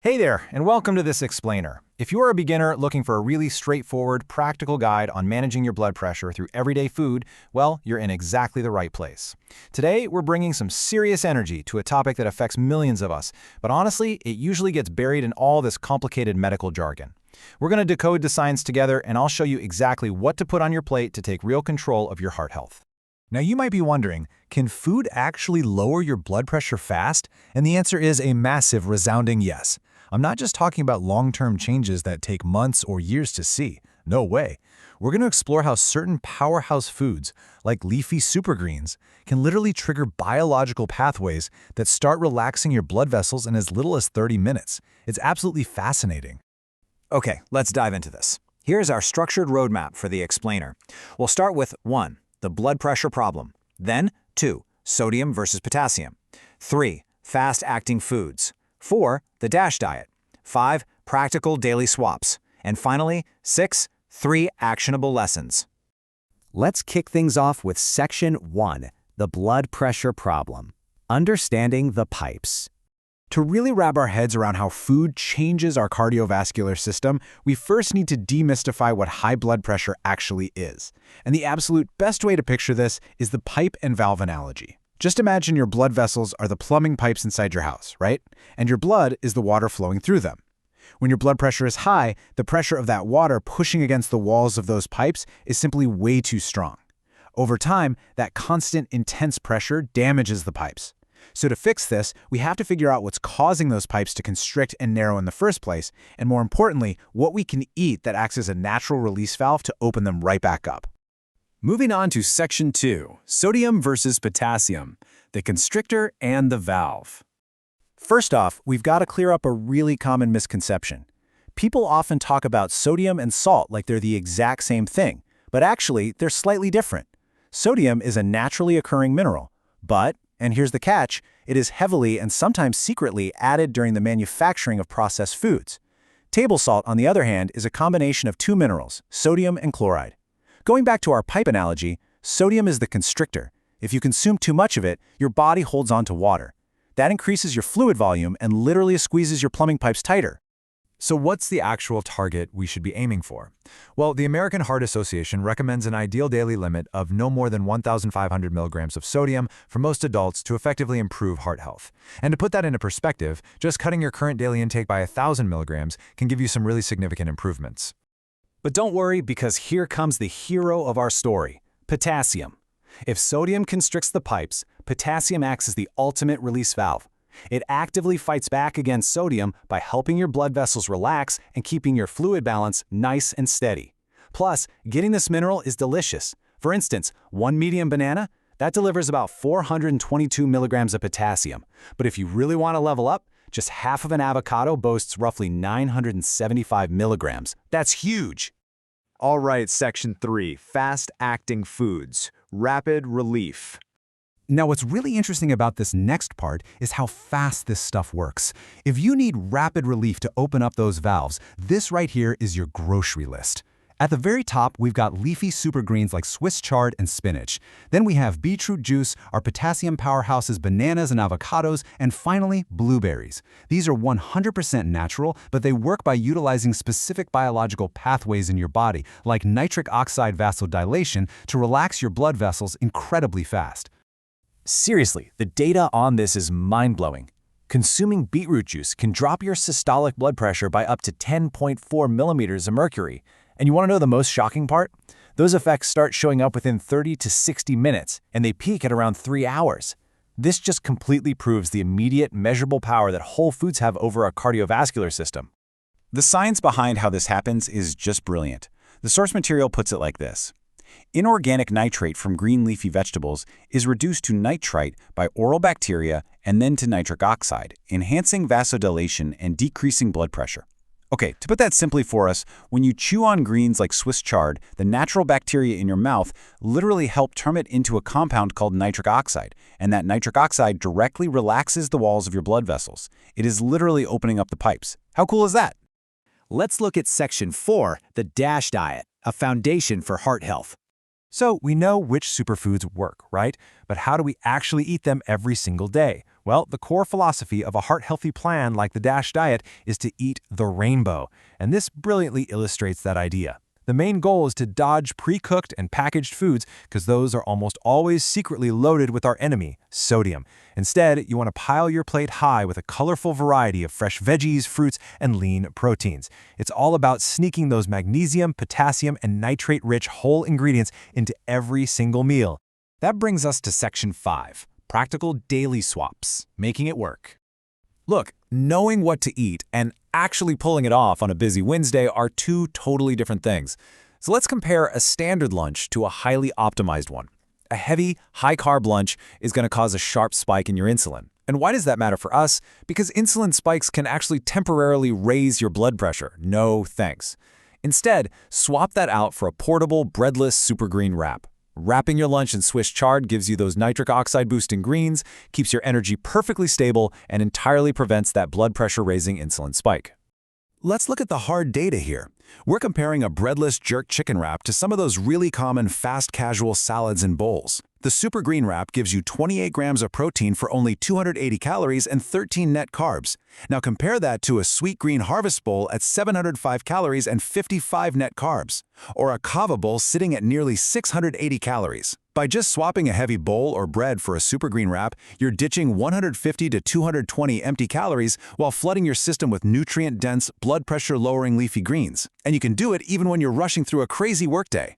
Hey there, and welcome to this explainer. If you're a beginner looking for a really straightforward, practical guide on managing your blood pressure through everyday food, well, you're in exactly the right place. Today, we're bringing some serious energy to a topic that affects millions of us, but honestly, it usually gets buried in all this complicated medical jargon. We're going to decode the science together, and I'll show you exactly what to put on your plate to take real control of your heart health. Now you might be wondering, can food actually lower your blood pressure fast? And the answer is a massive, resounding yes. I'm not just talking about long-term changes that take months or years to see. No way. We're going to explore how certain powerhouse foods, like leafy supergreens, can literally trigger biological pathways that start relaxing your blood vessels in as little as 30 minutes. It's absolutely fascinating. Okay, let's dive into this. Here's our structured roadmap for the explainer. We'll start with 1. The blood pressure problem. Then 2. Sodium versus potassium. 3. Fast-acting foods. 4. The DASH diet. 5. Practical daily swaps. And finally, 6. 3 actionable lessons. Let's kick things off with Section 1, the blood pressure problem. Understanding the pipes. To really wrap our heads around how food changes our cardiovascular system, we first need to demystify what high blood pressure actually is. And the absolute best way to picture this is the pipe and valve analogy. Just imagine your blood vessels are the plumbing pipes inside your house, right? And your blood is the water flowing through them. When your blood pressure is high, the pressure of that water pushing against the walls of those pipes is simply way too strong. Over time, that constant, intense pressure damages the pipes. So to fix this, we have to figure out what's causing those pipes to constrict and narrow in the first place, and more importantly, what we can eat that acts as a natural release valve to open them right back up. Moving on to Section 2, sodium versus potassium, the constrictor and the valve. First off, we've got to clear up a really common misconception. People often talk about sodium and salt like they're the exact same thing, but actually, they're slightly different. Sodium is a naturally occurring mineral, but, and here's the catch, it is heavily and sometimes secretly added during the manufacturing of processed foods. Table salt, on the other hand, is a combination of two minerals, sodium and chloride. Going back to our pipe analogy, sodium is the constrictor. If you consume too much of it, your body holds on to water. That increases your fluid volume and literally squeezes your plumbing pipes tighter. So what's the actual target we should be aiming for? Well, the American Heart Association recommends an ideal daily limit of no more than 1,500 milligrams of sodium for most adults to effectively improve heart health. And to put that into perspective, just cutting your current daily intake by 1,000 milligrams can give you some really significant improvements. But don't worry, because here comes the hero of our story, potassium. If sodium constricts the pipes, potassium acts as the ultimate release valve. It actively fights back against sodium by helping your blood vessels relax and keeping your fluid balance nice and steady. Plus, getting this mineral is delicious. For instance, one medium banana, that delivers about 422 milligrams of potassium. But if you really want to level up, just half of an avocado boasts roughly 975 milligrams. That's huge! All right, Section 3, fast-acting foods, rapid relief. Now, what's really interesting about this next part is how fast this stuff works. If you need rapid relief to open up those valves, this right here is your grocery list. At the very top, we've got leafy supergreens like Swiss chard and spinach. Then we have beetroot juice, our potassium powerhouses, bananas and avocados, and finally, blueberries. These are 100% natural, but they work by utilizing specific biological pathways in your body, like nitric oxide vasodilation, to relax your blood vessels incredibly fast. Seriously, the data on this is mind-blowing. Consuming beetroot juice can drop your systolic blood pressure by up to 10.4 millimeters of mercury. And you want to know the most shocking part? Those effects start showing up within 30 to 60 minutes, and they peak at around 3 hours. This just completely proves the immediate, measurable power that whole foods have over our cardiovascular system. The science behind how this happens is just brilliant. The source material puts it like this. Inorganic nitrate from green leafy vegetables is reduced to nitrite by oral bacteria and then to nitric oxide, enhancing vasodilation and decreasing blood pressure. Okay, to put that simply for us, when you chew on greens like Swiss chard, the natural bacteria in your mouth literally help turn it into a compound called nitric oxide, and that nitric oxide directly relaxes the walls of your blood vessels. It is literally opening up the pipes. How cool is that? Let's look at Section 4, the DASH diet, a foundation for heart health. So we know which superfoods work, right? But how do we actually eat them every single day? Well, the core philosophy of a heart-healthy plan like the DASH diet is to eat the rainbow, and this brilliantly illustrates that idea. The main goal is to dodge pre-cooked and packaged foods because those are almost always secretly loaded with our enemy, sodium. Instead, you want to pile your plate high with a colorful variety of fresh veggies, fruits, and lean proteins. It's all about sneaking those magnesium, potassium, and nitrate-rich whole ingredients into every single meal. That brings us to Section 5, Practical Daily Swaps, Making It Work. Look, knowing what to eat and actually pulling it off on a busy Wednesday are two totally different things. So let's compare a standard lunch to a highly optimized one. A heavy, high-carb lunch is going to cause a sharp spike in your insulin. And why does that matter for us? Because insulin spikes can actually temporarily raise your blood pressure. No thanks. Instead, swap that out for a portable, breadless Supergreen wrap. Wrapping your lunch in Swiss chard gives you those nitric oxide-boosting greens, keeps your energy perfectly stable, and entirely prevents that blood pressure-raising insulin spike. Let's look at the hard data here. We're comparing a breadless jerk chicken wrap to some of those really common fast casual salads and bowls. The Supergreen wrap gives you 28 grams of protein for only 280 calories and 13 net carbs. Now compare that to a sweet green harvest bowl at 705 calories and 55 net carbs, or a kava bowl sitting at nearly 680 calories. By just swapping a heavy bowl or bread for a Supergreen wrap, you're ditching 150 to 220 empty calories while flooding your system with nutrient-dense, blood pressure-lowering leafy greens. And you can do it even when you're rushing through a crazy workday.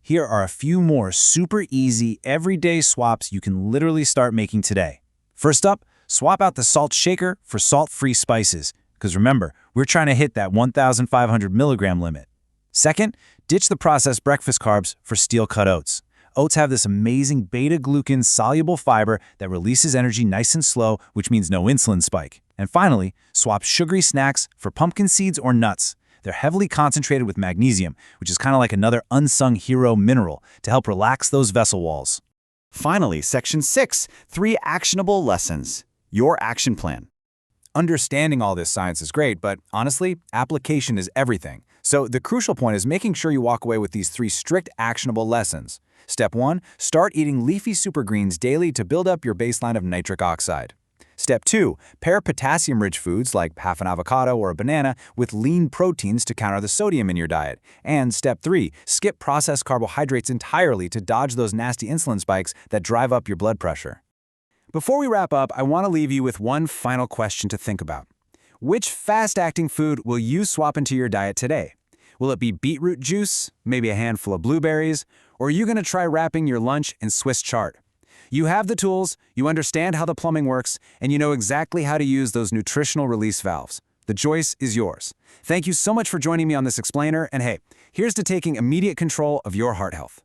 Here are a few more super easy, everyday swaps you can literally start making today. First up, swap out the salt shaker for salt-free spices, because remember, we're trying to hit that 1,500 milligram limit. Second, ditch the processed breakfast carbs for steel-cut oats. Oats have this amazing beta-glucan soluble fiber that releases energy nice and slow, which means no insulin spike. And finally, swap sugary snacks for pumpkin seeds or nuts. They're heavily concentrated with magnesium, which is kind of like another unsung hero mineral to help relax those vessel walls. Finally, Section 6, 3 actionable lessons. Your action plan. Understanding all this science is great, but honestly, application is everything. So the crucial point is making sure you walk away with these 3 strict actionable lessons. Step 1, start eating leafy supergreens daily to build up your baseline of nitric oxide. Step 2, pair potassium-rich foods like half an avocado or a banana with lean proteins to counter the sodium in your diet. And Step 3, skip processed carbohydrates entirely to dodge those nasty insulin spikes that drive up your blood pressure. Before we wrap up, I want to leave you with one final question to think about. Which fast-acting food will you swap into your diet today? Will it be beetroot juice, maybe a handful of blueberries, or are you going to try wrapping your lunch in Swiss chard? You have the tools, you understand how the plumbing works, and you know exactly how to use those nutritional release valves. The choice is yours. Thank you so much for joining me on this explainer, and hey, here's to taking immediate control of your heart health.